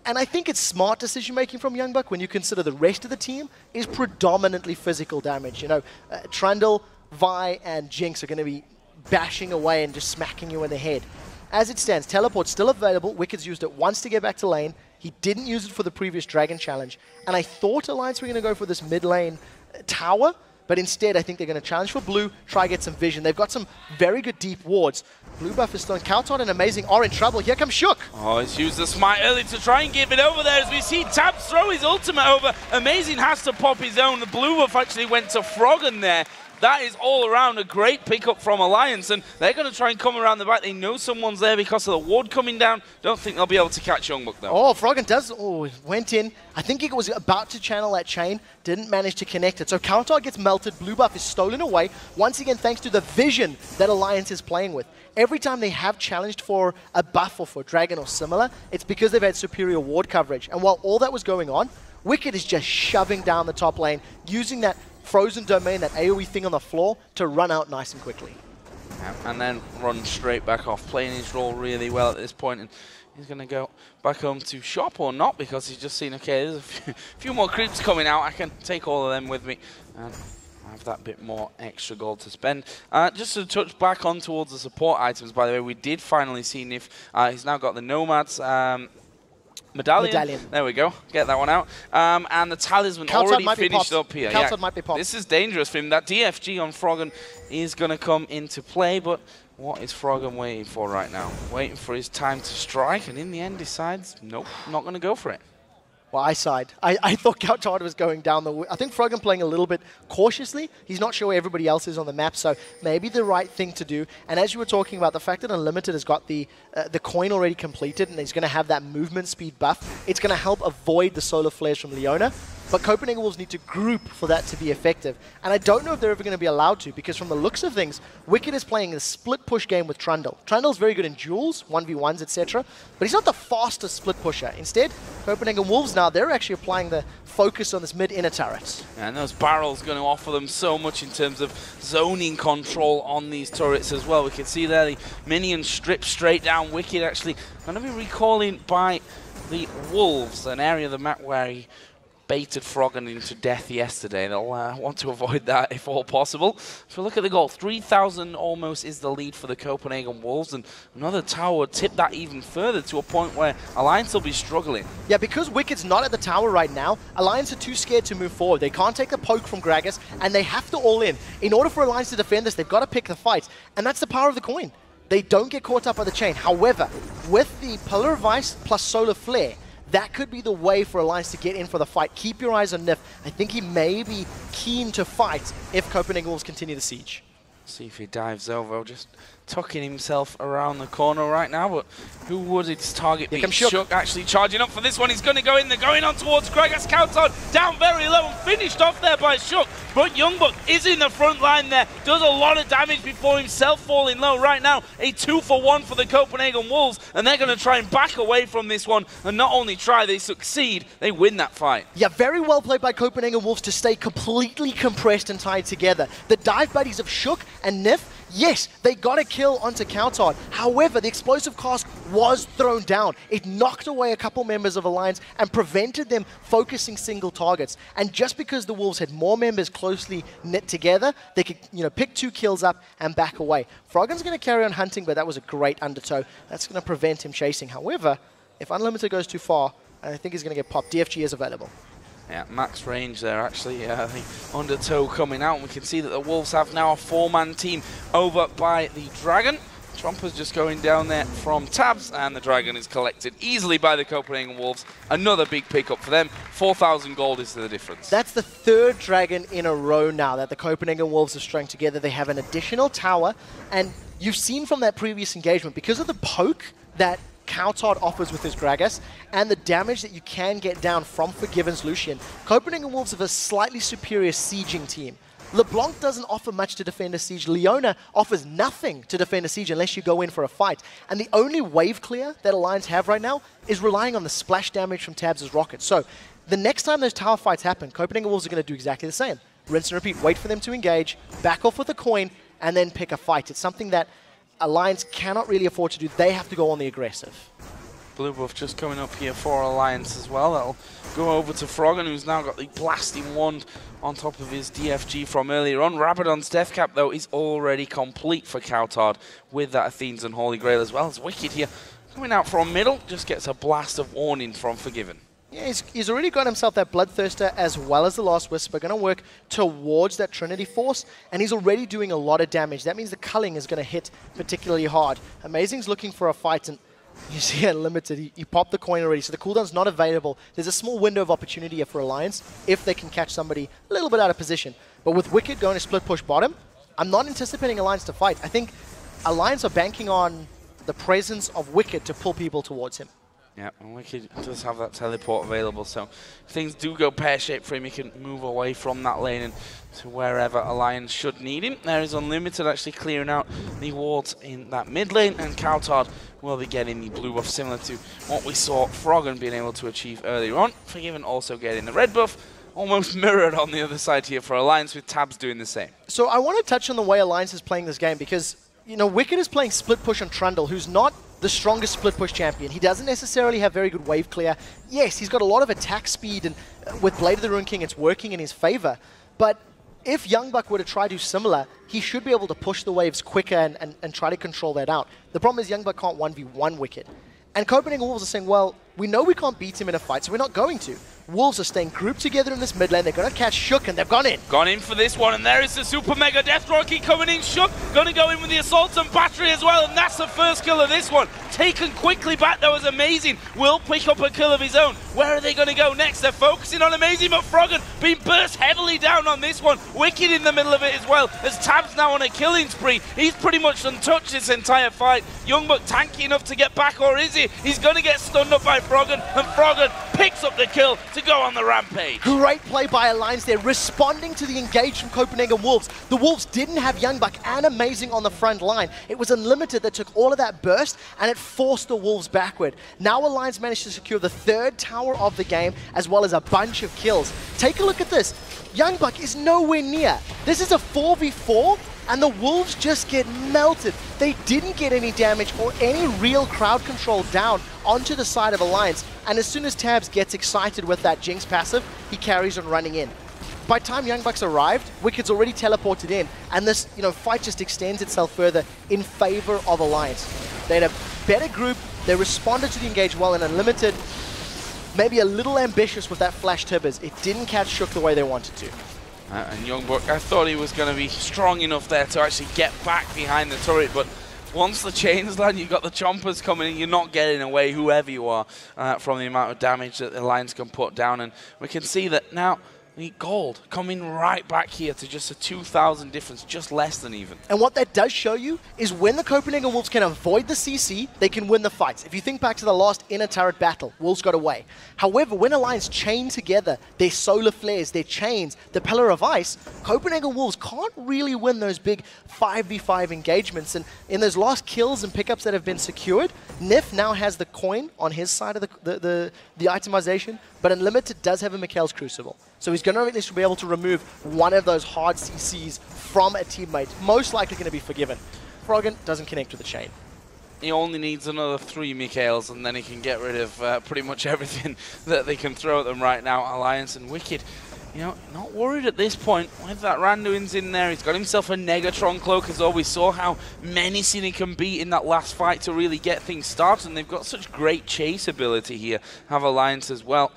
And I think it's smart decision-making from YoungBuck when you consider the rest of the team is predominantly physical damage. You know, Trundle, Vi, and Jinx are going to be bashing away and just smacking you in the head. As it stands, Teleport's still available. Wicked's used it once to get back to lane. He didn't use it for the previous Dragon challenge. And I thought Alliance were going to go for this mid lane tower, but instead I think they're going to challenge for blue, try get some vision. They've got some very good deep wards. Blue buff is still on. cowTard and Amazing are in trouble. Here comes Shook. Oh, he's used the smite early to try and give it over there as we see Tabzz throw his ultimate over. Amazing has to pop his own. The blue buff actually went to Froggen there. That is all around a great pickup from Alliance, and they're going to try and come around the back. They know someone's there because of the ward coming down. Don't think they'll be able to catch YoungBuck, though. Oh, Froggen does. Oh, went in. I think he was about to channel that chain, didn't manage to connect it. So cowTard gets melted. Blue buff is stolen away, once again thanks to the vision that Alliance is playing with. Every time they have challenged for a buff or for Dragon or similar, it's because they've had superior ward coverage. And while all that was going on, Wickd is just shoving down the top lane, using that frozen domain, that AoE thing on the floor, to run out nice and quickly. Yeah, and then run straight back off, playing his role really well at this point. And he's going to go back home to shop or not, because he's just seen, okay, there's a few more creeps coming out. I can take all of them with me and have that bit more extra gold to spend. Just to touch back on towards the support items, by the way, we did finally see Nyph. He's now got the Nomad's medallion. There we go. Get that one out. And the talisman already finished up here. cowTard might be popped. This is dangerous for him. That DFG on Froggen is going to come into play, but what is Froggen waiting for right now? Waiting for his time to strike, and in the end decides, nope, not going to go for it. Well, I side. I thought cowTard was going down the... I think Froggen playing a little bit cautiously. He's not sure where everybody else is on the map, so maybe the right thing to do. And as you were talking about, the fact that Unlimited has got the coin already completed and he's going to have that movement speed buff, it's going to help avoid the solar flares from Leona. But Copenhagen Wolves need to group for that to be effective. And I don't know if they're ever going to be allowed to, because from the looks of things, Wickd is playing a split push game with Trundle. Trundle's very good in duels, 1v1s, etc. But he's not the fastest split pusher. Instead, Copenhagen Wolves now, they're actually applying the focus on this mid-inner turret. And those barrels going to offer them so much in terms of zoning control on these turrets as well. We can see there the minions strip straight down. Wickd actually going to be recalling by the Wolves, an area of the map where he baited Froggen into death yesterday. They'll want to avoid that if all possible. So look at the goal. 3,000 almost is the lead for the Copenhagen Wolves, and another tower tipped that even further to a point where Alliance will be struggling. Yeah, because Wicked's not at the tower right now, Alliance are too scared to move forward. They can't take a poke from Gragas, and they have to all in. In order for Alliance to defend this, they've got to pick the fight, and that's the power of the coin. They don't get caught up by the chain. However, with the Pillar of Ice plus Solar Flare, that could be the way for Alliance to get in for the fight. Keep your eyes on Nyph. I think he may be keen to fight if Copenhagen Wolves continue the siege. See if he dives over, just tucking himself around the corner right now, but who would its target be? Shook actually charging up for this one. He's going to go in there, going on towards Gragas. cowTard down very low and finished off there by Shook. But YoungBuck is in the front line there, does a lot of damage before himself falling low. Right now, a 2-for-1 for the Copenhagen Wolves, and they're going to try and back away from this one, and not only try, they succeed, they win that fight. Yeah, very well played by Copenhagen Wolves to stay completely compressed and tied together. The dive buddies of Shook and Nyph, yes, they got a kill onto cowTard. However, the explosive cask was thrown down. It knocked away a couple members of Alliance and prevented them focusing single targets. And just because the Wolves had more members closely knit together, they could, pick 2 kills up and back away. Froggen's going to carry on hunting, but that was a great undertow. That's going to prevent him chasing. However, if Unlimited goes too far, I think he's going to get popped. DFG is available. Yeah, max range there actually, the undertow coming out, and we can see that the Wolves have now a 4-man team over by the Dragon. Tromper's just going down there from Tabzz, and the Dragon is collected easily by the Copenhagen Wolves. Another big pickup for them. 4,000 gold is the difference. That's the 3rd Dragon in a row now that the Copenhagen Wolves have strung together. They have an additional tower, and you've seen from that previous engagement, because of the poke that cowTard offers with his Gragas, and the damage that you can get down from Forgiven's Lucian, Copenhagen Wolves have a slightly superior sieging team. LeBlanc doesn't offer much to defend a siege. Leona offers nothing to defend a siege unless you go in for a fight. And the only wave clear that Alliance have right now is relying on the splash damage from Tabzz' rockets. So the next time those tower fights happen, Copenhagen Wolves are going to do exactly the same. Rinse and repeat, wait for them to engage, back off with a coin, and then pick a fight. It's something that Alliance cannot really afford to do. They have to go on the aggressive. Blue buff just coming up here for Alliance as well. That'll go over to Froggen, who's now got the blasting wand on top of his DFG from earlier on. Rabadon's death cap, though, is already complete for cowTard with that Athene's and Holy Grail, as well as Wickd here. Coming out from middle, just gets a blast of warning from Forgiven. Yeah, he's already got himself that Bloodthirster as well as the Last Whisper. Going to work towards that Trinity Force, and he's already doing a lot of damage. That means the culling is going to hit particularly hard. Amazing's looking for a fight, and you see Unlimited, he popped the coin already, so the cooldown's not available. There's a small window of opportunity here for Alliance if they can catch somebody a little bit out of position. But with Wickd going to split push bottom, I'm not anticipating Alliance to fight. I think Alliance are banking on the presence of Wickd to pull people towards him. Yeah, and Wickd does have that teleport available, so if things do go pear-shaped for him, he can move away from that lane and to wherever Alliance should need him. There is Unlimited actually clearing out the wards in that mid lane, and cowTard will be getting the blue buff, similar to what we saw Froggen being able to achieve earlier on. Forgiven also getting the red buff, almost mirrored on the other side here for Alliance, with Tabzz doing the same. So I want to touch on the way Alliance is playing this game, because Wickd is playing split push on Trundle, who's not the strongest split push champion. He doesn't necessarily have very good wave clear. Yes, he's got a lot of attack speed, and with Blade of the Ruined King, it's working in his favor. But if YoungBuck were to try to do similar, he should be able to push the waves quicker and try to control that out. The problem is YoungBuck can't 1v1 Wickd. And Copenhagen Wolves are saying, well, we know we can't beat him in a fight, so we're not going to. Wolves are staying grouped together in this mid lane. They're going to catch Shook, and they've gone in. Gone in for this one, and there is the Super Mega Death Rocky coming in. Shook going to go in with the Assault and Battery as well, and that's the first kill of this one. taken quickly back. That was amazing. Will pick up a kill of his own. Where are they going to go next? They're focusing on amazing, but Froggen being burst heavily down on this one. Wickd in the middle of it as well, as Tabzz now on a killing spree. He's pretty much untouched this entire fight. YoungBuck tanky enough to get back, or is he? He's going to get stunned up by Froggen, and Froggen picks up the kill to go on the rampage. Great play by Alliance there, responding to the engage from Copenhagen Wolves. The Wolves didn't have YoungBuck and Amazing on the front line. It was Unlimited that took all of that burst, and it forced the Wolves backward. Now Alliance managed to secure the 3rd tower of the game, as well as a bunch of kills. Take a look at this. YoungBuck is nowhere near. This is a 4v4, and the Wolves just get melted. They didn't get any damage or any real crowd control down onto the side of Alliance, and as soon as Tabzz gets excited with that Jinx passive, he carries on running in. By the time YoungBuck's arrived, Wicked's already teleported in, and this fight just extends itself further in favor of Alliance. They had a better group, they responded to the engage well, and Unlimited maybe a little ambitious with that flash Tabzz. It didn't catch Shook the way they wanted to. And YoungBuck, I thought he was going to be strong enough there to actually get back behind the turret, but once the chains land, you've got the chompers coming in, you're not getting away, whoever you are, from the amount of damage that the Alliance can put down. And we can see that now, gold coming right back here to just a 2,000 difference, just less than even. And what that does show you is when the Copenhagen Wolves can avoid the CC, they can win the fights. If you think back to the last inner turret battle, Wolves got away. However, when Alliance chain together their solar flares, their chains, the Pillar of Ice, Copenhagen Wolves can't really win those big 5v5 engagements. And in those last kills and pickups that have been secured, Nyph now has the coin on his side of the itemization, but Unlimited does have a Mikhail's Crucible. So he's going to at least be able to remove one of those hard CCs from a teammate. Most likely going to be forgiven. Froggen doesn't connect with the chain. He only needs another 3 Mikhails, and then he can get rid of pretty much everything that they can throw at them right now. Alliance and Wicked, not worried at this point. With that Randuin's in there, he's got himself a Negatron cloak as well. We saw how menacing he can be in that last fight to really get things started, and they've got such great chase ability here. Have Alliance as well.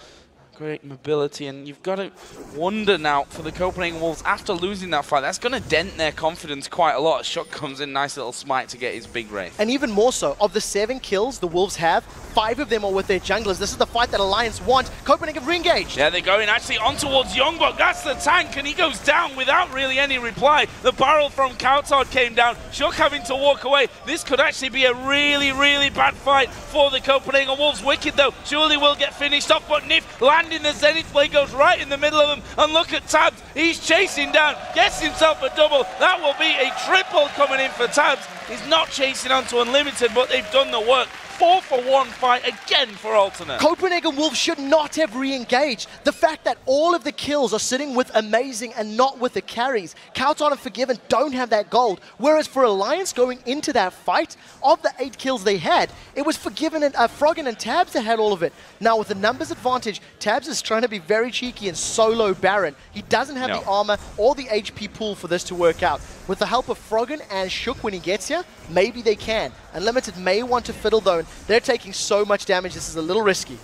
Great mobility, and you've got to wonder now for the Copenhagen Wolves after losing that fight, that's going to dent their confidence quite a lot. Shook comes in, nice little smite to get his big raid. And even more so, of the 7 kills the Wolves have, 5 of them are with their junglers. This is the fight that Alliance want. Copenhagen re-engaged. Yeah, they're going actually on towards YoungBuck. That's the tank, and he goes down without really any reply. The barrel from cowTard came down. Shook having to walk away. This could actually be a really, really bad fight for the Copenhagen Wolves. Wicked, though, surely will get finished off, but Nyph landing the Zenith play goes right in the middle of them, and look at Tabzz. He's chasing down, gets himself a double. That will be a triple coming in for Tabzz. He's not chasing onto Unlimited, but they've done the work. 4-for-1 fight again for Alternate. Copenhagen Wolves should not have re-engaged. The fact that all of the kills are sitting with Amazing and not with the carries. cowTard and Forgiven don't have that gold. Whereas for Alliance going into that fight, of the 8 kills they had, it was Forgiven and Froggen and Tabzz that had all of it. Now with the numbers advantage, Tabzz is trying to be very cheeky and solo Baron. He doesn't have the armor or the HP pool for this to work out. With the help of Froggen and Shook when he gets here, maybe they can. Unlimited may want to fiddle though. They're taking so much damage, this is a little risky.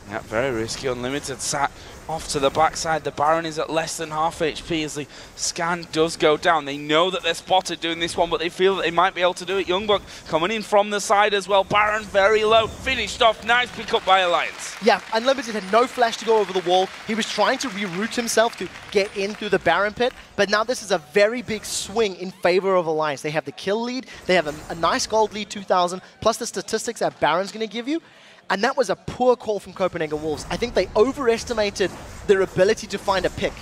Yeah, very risky. Unlimited sat off to the backside. The Baron is at less than half HP as the scan does go down. They know that they're spotted doing this one, but they feel that they might be able to do it. YoungBuck coming in from the side as well. Baron very low, finished off. Nice pick up by Alliance. Yeah, Unlimited had no flash to go over the wall. He was trying to reroute himself to get in through the Baron pit, but now this is a very big swing in favor of Alliance. They have the kill lead, they have a nice gold lead, 2,000, plus the statistics that Baron's going to give you. And that was a poor call from Copenhagen Wolves. I think they overestimated their ability to find a pick.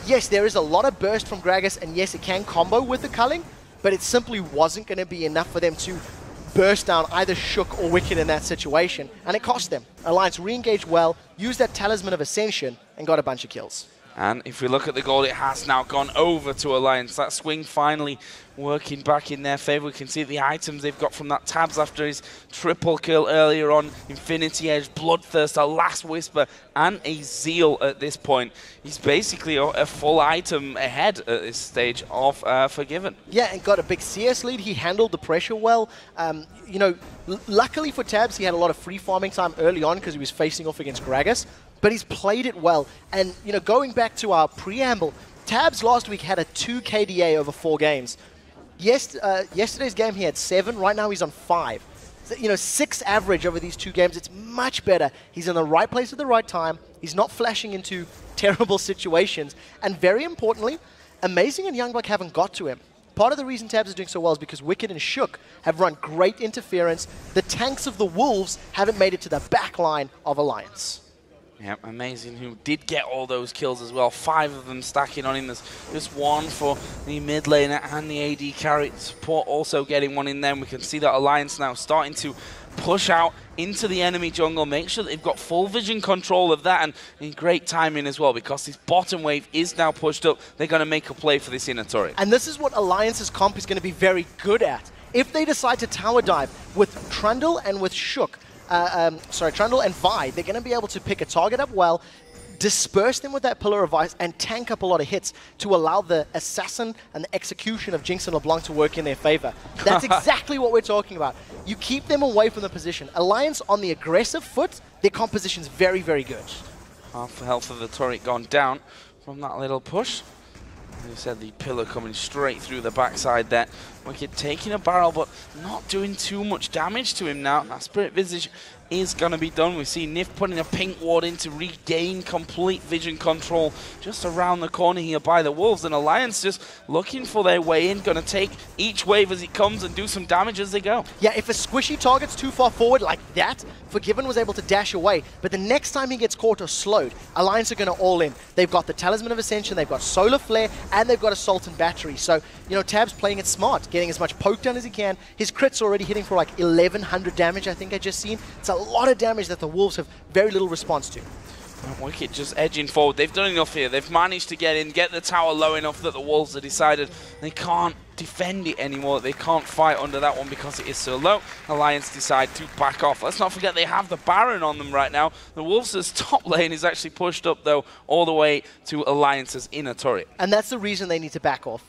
Yes, there is a lot of burst from Gragas, and yes, it can combo with the culling, but it simply wasn't going to be enough for them to burst down either Shook or Wicked in that situation, and it cost them. Alliance re-engaged well, used that Talisman of Ascension, and got a bunch of kills. And if we look at the goal, it has now gone over to Alliance. That swing finally working back in their favor. We can see the items they've got from that Tabzz after his triple kill earlier on. Infinity Edge, Bloodthirst, a Last Whisper, and a Zeal at this point. He's basically a full item ahead at this stage of Forgiven. Yeah, and got a big CS lead. He handled the pressure well. You know, luckily for Tabzz, he had a lot of free farming time early on because he was facing off against Gragas. But he's played it well. And, you know, going back to our preamble, Tabzz last week had a 2 KDA over 4 games. Yesterday's game he had 7, right now he's on 5. 6 average over these 2 games. It's much better. He's in the right place at the right time. He's not flashing into terrible situations. And very importantly, Amazing and YoungBuck haven't got to him. Part of the reason Tabzz is doing so well is because Wickd and Shook have run great interference. The tanks of the Wolves haven't made it to the back line of Alliance. Yep, Amazing, who did get all those kills as well. 5 of them stacking on him. There's just 1 for the mid laner and the AD carry. Support also getting 1 in there. We can see that Alliance now starting to push out into the enemy jungle, make sure that they've got full vision control of that, and in great timing as well, because this bottom wave is now pushed up. They're going to make a play for this inner turret. And this is what Alliance's comp is going to be very good at. If they decide to tower dive with Trundle and with Shook, Trundle and Vi, they're going to be able to pick a target up well, disperse them with that Pillar of Ice, and tank up a lot of hits to allow the Assassin and the execution of Jinx and LeBlanc to work in their favor. That's exactly what we're talking about. You keep them away from the position. Alliance on the aggressive foot, their composition's very, very good. Half the health of the turret gone down from that little push. As you said, the Pillar coming straight through the backside there. Wickd taking a barrel, but not doing too much damage to him now. That Spirit Visage is going to be done. We see Nyph putting a pink ward in to regain complete vision control just around the corner here by the Wolves. And Alliance just looking for their way in, going to take each wave as it comes and do some damage as they go. Yeah, if a squishy target's too far forward like that, Forgiven was able to dash away. But the next time he gets caught or slowed, Alliance are going to all in. They've got the Talisman of Ascension, they've got Solar Flare, and they've got Assault and Battery. So, Tabzz playing it smart, getting as much poke down as he can. His crit's already hitting for like 1100 damage, I think I just seen. It's a lot of damage that the Wolves have very little response to. And Wickd just edging forward. They've done enough here. They've managed to get in, get the tower low enough that the Wolves have decided they can't defend it anymore. They can't fight under that one because it is so low. Alliance decide to back off. Let's not forget they have the Baron on them right now. The Wolves' top lane is actually pushed up, though, all the way to Alliance's inner turret. And that's the reason they need to back off.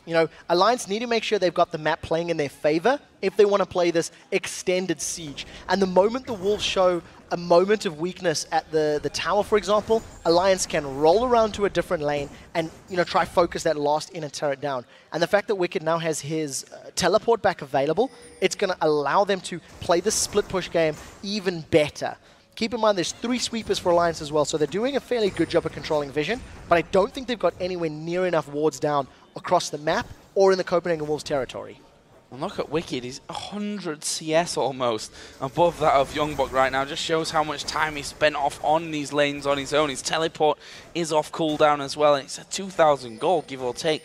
Alliance need to make sure they've got the map playing in their favor if they want to play this extended siege. And the moment the Wolves show a moment of weakness at the tower, for example, Alliance can roll around to a different lane and try focus that last inner turret down. And the fact that Wickd now has his teleport back available, it's going to allow them to play this split push game even better. Keep in mind there's 3 sweepers for Alliance as well, so they're doing a fairly good job of controlling vision, but I don't think they've got anywhere near enough wards down across the map or in the Copenhagen Wolves territory. And look at Wickd, he's 100 CS almost above that of YoungBuck right now. Just shows how much time he spent off on these lanes on his own. His teleport is off cooldown as well, and it's a 2,000 gold, give or take.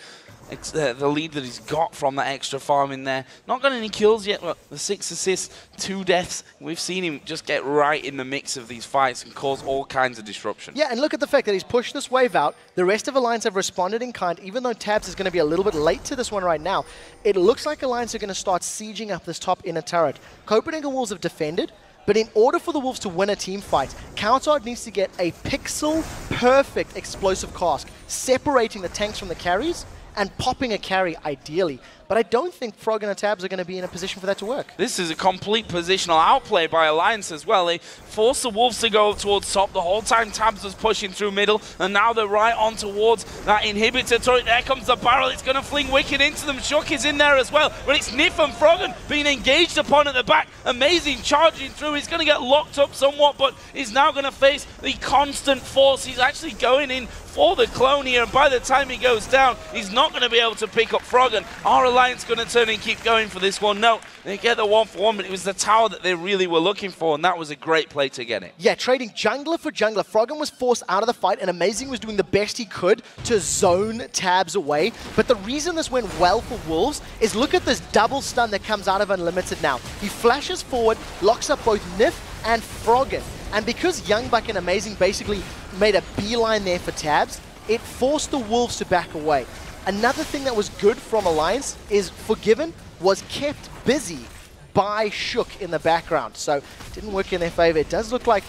It's the lead that he's got from that extra farm in there. Not got any kills yet, but the 6 assists, 2 deaths. We've seen him just get right in the mix of these fights and cause all kinds of disruption. Yeah, and look at the fact that he's pushed this wave out. The rest of Alliance have responded in kind, even though Tabzz is going to be a little bit late to this one right now. It looks like Alliance are going to start sieging up this top inner turret. Copenhagen Wolves have defended, but in order for the Wolves to win a team fight, cowTard needs to get a pixel-perfect explosive cask, separating the tanks from the carries, and popping a carry, ideally. But I don't think Froggen and Tabzz are going to be in a position for that to work. This is a complete positional outplay by Alliance as well. They forced the Wolves to go towards top the whole time. Tabzz was pushing through middle, and now they're right on towards that inhibitor turret. There comes the barrel. It's going to fling Wickd into them. Shook is in there as well. But it's Nyph and Froggen being engaged upon at the back. Amazing charging through. He's going to get locked up somewhat, but he's now going to face the constant force. He's actually going in for the clone here, and by the time he goes down, he's not going to be able to pick up Froggen. Are Alliance going to turn and keep going for this one? No, they get the 1-for-1, but it was the tower that they really were looking for, and that was a great play to get it. Yeah, trading jungler for jungler. Froggen was forced out of the fight, and Amazing was doing the best he could to zone Tabzz away. But the reason this went well for Wolves is look at this double stun that comes out of Unlimited now. He flashes forward, locks up both Nyph and Froggen. And because YoungBuck and Amazing basically made a beeline there for Tabzz, it forced the Wolves to back away. Another thing that was good from Alliance is Forgiven was kept busy by Shook in the background. So it didn't work in their favor. It does look like,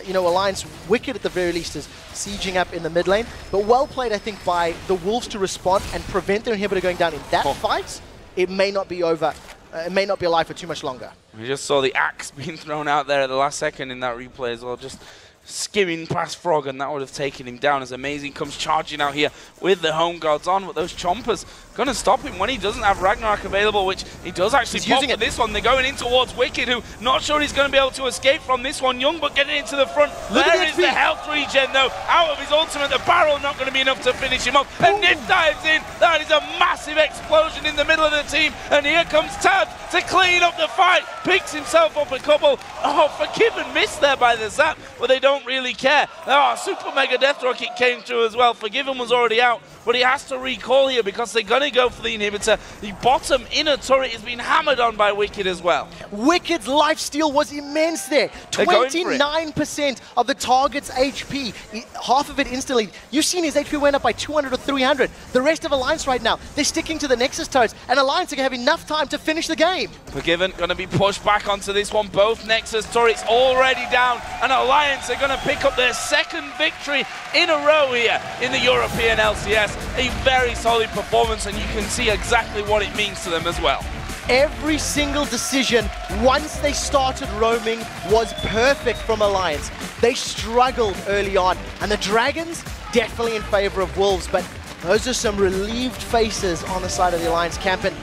Alliance, Wickd at the very least, is sieging up in the mid lane. But well played, I think, by the Wolves to respond and prevent their inhibitor going down in that fight. It may not be over. It may not be alive for too much longer. We just saw the axe being thrown out there at the last second in that replay as well. Just skimming past Froggen. That would have taken him down as Amazing comes charging out here with the home guards on, but those chompers going to stop him when he doesn't have Ragnarok available, which he does actually pop for this one. They're going in towards Wickd, who not sure he's going to be able to escape from this one. YoungBuck getting into the front. There is the health regen though, out of his ultimate. The barrel not going to be enough to finish him off. And Nyph dives in. That is a massive explosion in the middle of the team. And here comes Tabzz to clean up the fight. Picks himself up a couple. Oh, forgive and miss there by the Zap, but they don't really care. Oh, Super Mega Death Rocket came through as well. Forgiven was already out, but he has to recall here because they're going to go for the inhibitor. The bottom inner turret is being hammered on by Wickd as well. Wickd's lifesteal was immense there. 29% of the target's HP, half of it instantly. You've seen his HP went up by 200 or 300. The rest of Alliance right now, they're sticking to the Nexus turrets, and Alliance are going to have enough time to finish the game. Forgiven going to be pushed back onto this one. Both Nexus turrets already down, and Alliance are going to pick up their second victory in a row here in the European LCS. A very solid performance, and you can see exactly what it means to them as well. Every single decision, once they started roaming, was perfect from Alliance. They struggled early on, and the Dragons definitely in favor of Wolves, but those are some relieved faces on the side of the Alliance camp, and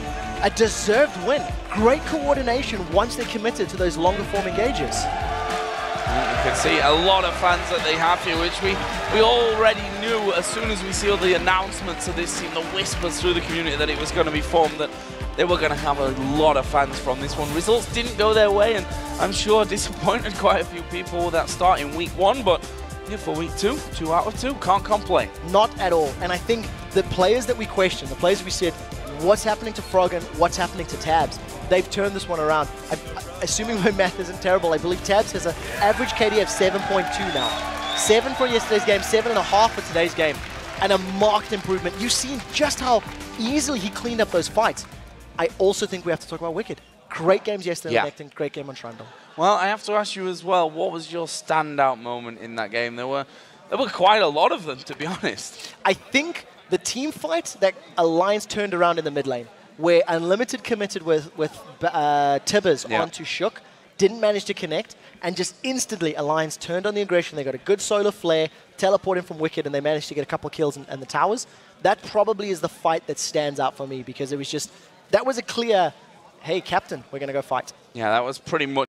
a deserved win. Great coordination once they committed to those longer form engages. You can see a lot of fans that they have here, which we already knew as soon as we saw the announcements of this team, the whispers through the community that it was going to be formed, that they were going to have a lot of fans from this one. Results didn't go their way, and I'm sure disappointed quite a few people with that start in week 1, but yeah, for week 2, 2 out of 2, can't complain. Not at all, and I think the players that we questioned, the players we said, what's happening to Froggen, what's happening to Tabzz, they've turned this one around. Assuming my math isn't terrible, I believe Tabzz has an average KD of 7.2 now. 7 for yesterday's game, 7.5 for today's game, and a marked improvement. You've seen just how easily he cleaned up those fights. I also think we have to talk about Wickd. Great games yesterday, and great game on Shrandal. Well, I have to ask you as well, what was your standout moment in that game? There were quite a lot of them, to be honest. I think the team fight that Alliance turned around in the mid lane, where Unlimited committed with Tabzz onto Shook, didn't manage to connect, and just instantly Alliance turned on the aggression. They got a good solar flare, teleporting from Wickd, and they managed to get a couple kills and the towers. That probably is the fight that stands out for me, because it was just, that was a clear, hey, Captain, we're going to go fight. Yeah, that was pretty much